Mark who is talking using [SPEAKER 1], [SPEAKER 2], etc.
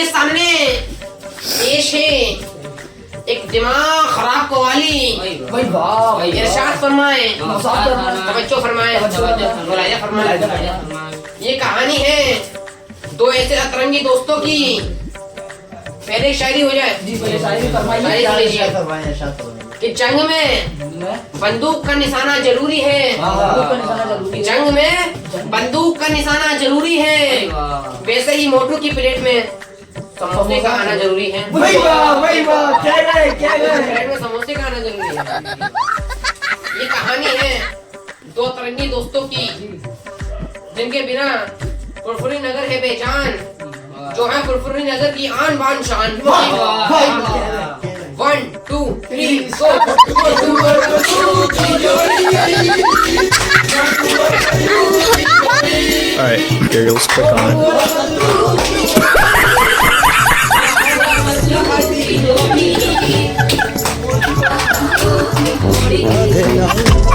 [SPEAKER 1] आपके सामने पेश है एक दिमाग खराब कवाली।
[SPEAKER 2] भाई वाह
[SPEAKER 1] इरशाद फरमाए,
[SPEAKER 2] फरमाए।
[SPEAKER 1] तवज्जो फरमाए, मुलाहिजा फरमाए। ये कहानी है दो ऐसे अतरंगी दोस्तों की। पहले शायरी हो जाए
[SPEAKER 2] जी पहले शायरी फरमाइए।
[SPEAKER 1] शायरी
[SPEAKER 2] क्या
[SPEAKER 1] सुन लीजिए।
[SPEAKER 2] इरशाद फरमाए, इरशाद फरमाइए।
[SPEAKER 1] कि जंग में बंदूक का निशाना जरूरी है।
[SPEAKER 2] बंदूक का निशाना जरूरी है।
[SPEAKER 1] जंग में बंदूक का निशाना जरूरी है। वैसे ही मोटू की प्लेट में समोसे का आना जरूरी है।
[SPEAKER 2] वही वाह क्या गए
[SPEAKER 1] प्लेट में समोसे का आना जरूरी है। ये कहानी है दो तरंगी दोस्तों की, जिनके बिना फुरफुरी नगर है बेजान, जो है फुरफुरी नगर की आन बान शान। 1 2 3 go।
[SPEAKER 3] Alright, here, let's click on it.